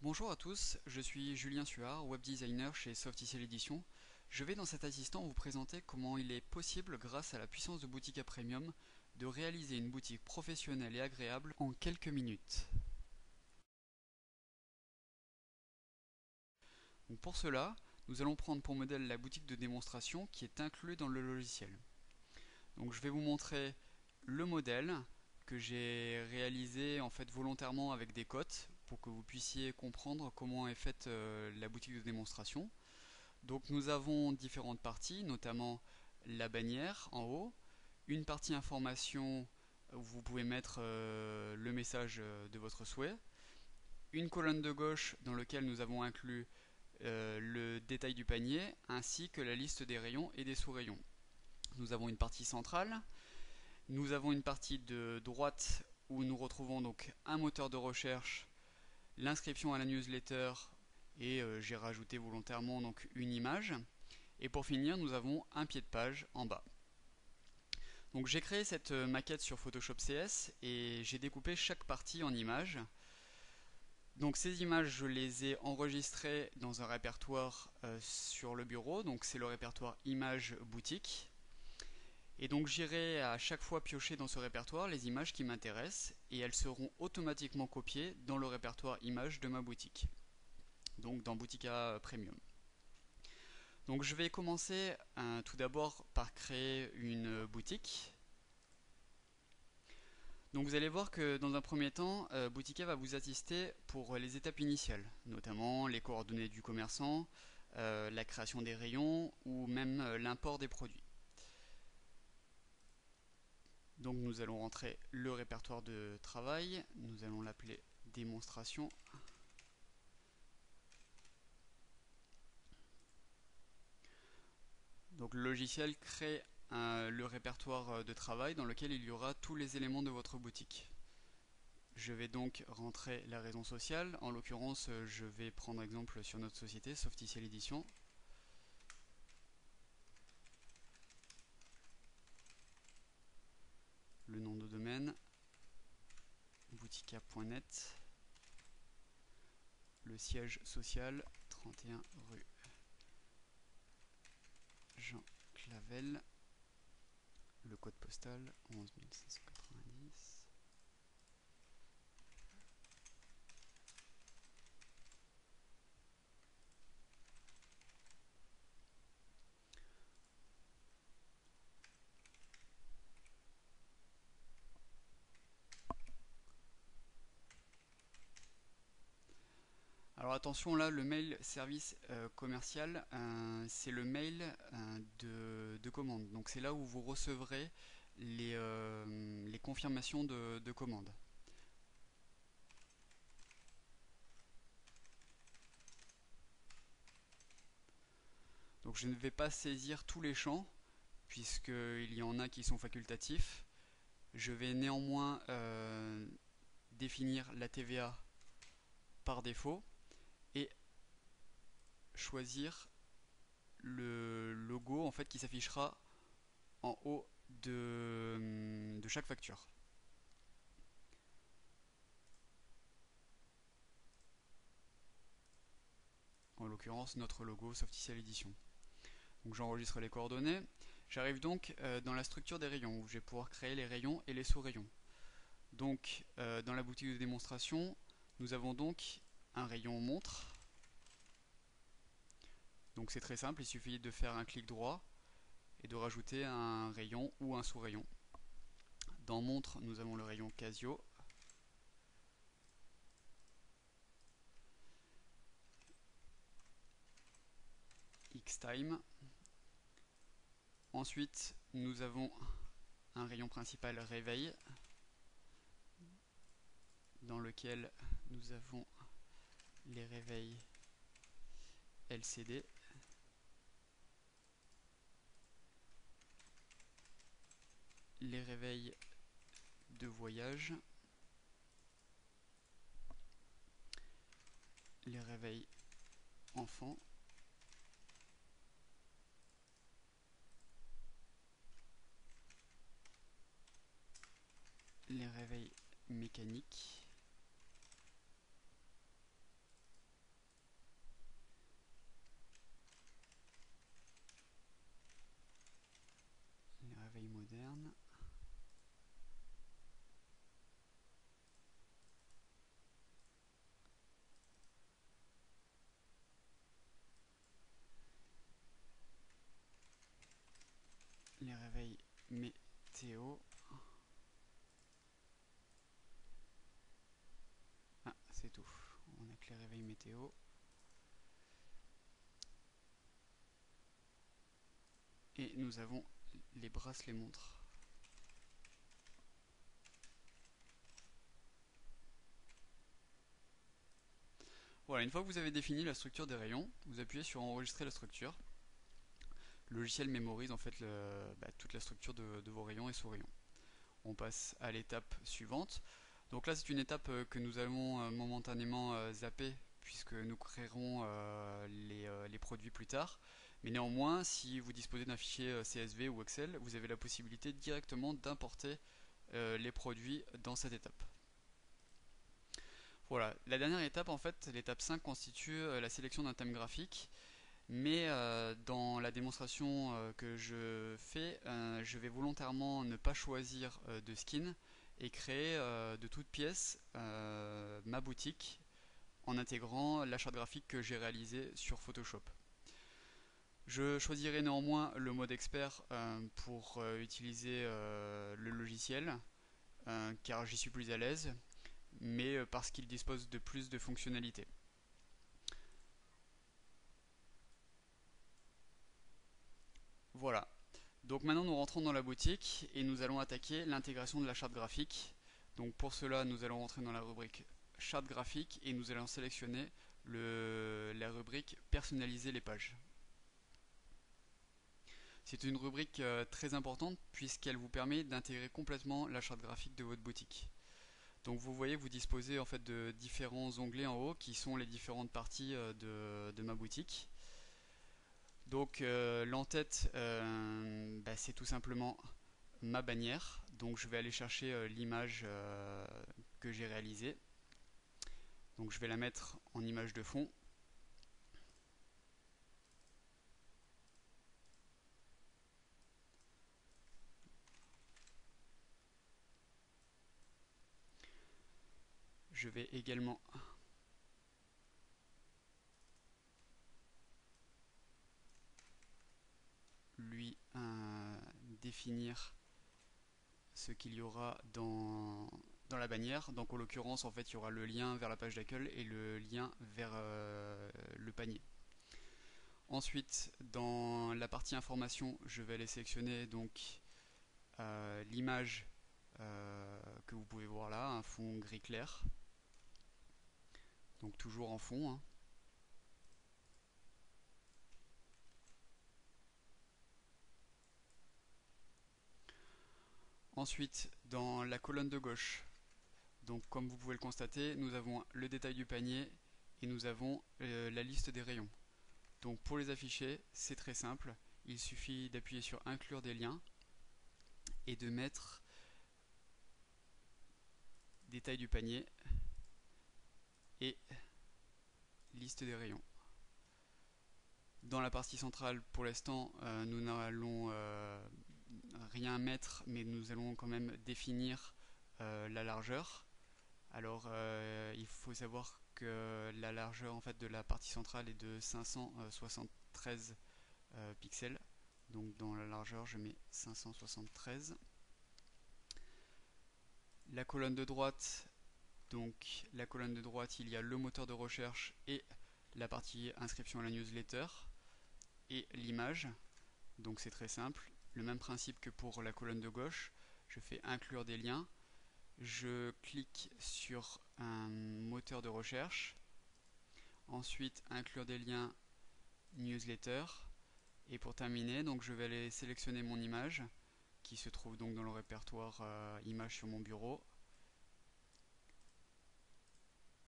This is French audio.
Bonjour à tous, je suis Julien Suard, web designer chez Softiciel Edition. Je vais dans cet assistant vous présenter comment il est possible, grâce à la puissance de Boutica Premium, de réaliser une boutique professionnelle et agréable en quelques minutes. Donc pour cela, nous allons prendre pour modèle la boutique de démonstration qui est inclue dans le logiciel. Donc je vais vous montrer le modèle que j'ai réalisé en fait volontairement avec des cotes pour que vous puissiez comprendre comment est faite la boutique de démonstration. Donc nous avons différentes parties, notamment la bannière en haut, une partie information où vous pouvez mettre le message de votre souhait, une colonne de gauche dans laquelle nous avons inclus le détail du panier ainsi que la liste des rayons et des sous-rayons. Nous avons une partie centrale, nous avons une partie de droite où nous retrouvons donc un moteur de recherche, l'inscription à la newsletter et j'ai rajouté volontairement donc une image. Et pour finir, nous avons un pied de page en bas. Donc j'ai créé cette maquette sur Photoshop CS et j'ai découpé chaque partie en images. Donc ces images, je les ai enregistrées dans un répertoire sur le bureau. Donc c'est le répertoire images boutique. Et donc j'irai à chaque fois piocher dans ce répertoire les images qui m'intéressent et elles seront automatiquement copiées dans le répertoire images de ma boutique. Donc dans Boutica Premium. Donc je vais commencer tout d'abord par créer une boutique. Donc vous allez voir que dans un premier temps, Boutica va vous assister pour les étapes initiales, notamment les coordonnées du commerçant, la création des rayons ou même l'import des produits. Donc nous allons rentrer le répertoire de travail, nous allons l'appeler démonstration. Donc le logiciel crée le répertoire de travail dans lequel il y aura tous les éléments de votre boutique. Je vais donc rentrer la raison sociale. En l'occurrence, je vais prendre exemple sur notre société, Softiciel Edition. Le nom de domaine, boutica.net. Le siège social, 31 rue Jean Clavel. Le code postal, 11 790. Alors attention là, le mail service commercial, c'est le mail de commande. Donc c'est là où vous recevrez les confirmations de commande. Donc je ne vais pas saisir tous les champs, puisqu'il y en a qui sont facultatifs. Je vais néanmoins définir la TVA par défaut et choisir le logo en fait qui s'affichera en haut de chaque facture. En l'occurrence notre logo Softiciel Edition. Donc j'enregistre les coordonnées. J'arrive donc dans la structure des rayons où je vais pouvoir créer les rayons et les sous-rayons. Donc dans la boutique de démonstration, nous avons donc un rayon montre. Donc c'est très simple, il suffit de faire un clic droit et de rajouter un rayon ou un sous-rayon. Dans montre, nous avons le rayon Casio. X-Time. Ensuite, nous avons un rayon principal réveil dans lequel nous avons les réveils LCD. Les réveils de voyage, les réveils enfants, les réveils mécaniques, météo. Ah, c'est tout. On a que les réveils météo. Et nous avons les bracelets montres. Voilà, une fois que vous avez défini la structure des rayons, vous appuyez sur enregistrer la structure. Le logiciel mémorise en fait toute la structure de vos rayons et sous-rayons. On passe à l'étape suivante. Donc là, c'est une étape que nous allons momentanément zapper puisque nous créerons les produits plus tard. Mais néanmoins, si vous disposez d'un fichier CSV ou Excel, vous avez la possibilité directement d'importer les produits dans cette étape. Voilà, la dernière étape, en fait, l'étape 5 constitue la sélection d'un thème graphique. Mais dans la démonstration que je fais, je vais volontairement ne pas choisir de skin et créer de toutes pièces ma boutique en intégrant la charte graphique que j'ai réalisée sur Photoshop. Je choisirai néanmoins le mode expert pour utiliser le logiciel car j'y suis plus à l'aise, mais parce qu'il dispose de plus de fonctionnalités. Voilà. Donc maintenant nous rentrons dans la boutique et nous allons attaquer l'intégration de la charte graphique. Donc pour cela nous allons rentrer dans la rubrique charte graphique et nous allons sélectionner la rubrique personnaliser les pages. C'est une rubrique très importante puisqu'elle vous permet d'intégrer complètement la charte graphique de votre boutique. Donc vous voyez, vous disposez en fait de différents onglets en haut qui sont les différentes parties de ma boutique. Donc l'entête, c'est tout simplement ma bannière. Donc je vais aller chercher l'image que j'ai réalisée. Donc je vais la mettre en image de fond. Je vais également lui définir ce qu'il y aura dans la bannière. Donc en l'occurrence, en fait, il y aura le lien vers la page d'accueil et le lien vers le panier. Ensuite, dans la partie information, je vais aller sélectionner donc l'image que vous pouvez voir là, un fond gris clair. Donc toujours en fond, hein. Ensuite, dans la colonne de gauche, donc comme vous pouvez le constater, nous avons le détail du panier et nous avons la liste des rayons. Donc pour les afficher, c'est très simple. Il suffit d'appuyer sur inclure des liens et de mettre détail du panier et liste des rayons. Dans la partie centrale, pour l'instant, nous n'allons rien mettre, mais nous allons quand même définir la largeur. Alors, il faut savoir que la largeur en fait de la partie centrale est de 573 pixels. Donc dans la largeur, je mets 573. La colonne de droite, donc la colonne de droite, il y a le moteur de recherche et la partie inscription à la newsletter et l'image. Donc c'est très simple. Le même principe que pour la colonne de gauche. Je fais inclure des liens. Je clique sur un moteur de recherche. Ensuite, inclure des liens newsletter. Et pour terminer, donc je vais aller sélectionner mon image qui se trouve donc dans le répertoire images sur mon bureau.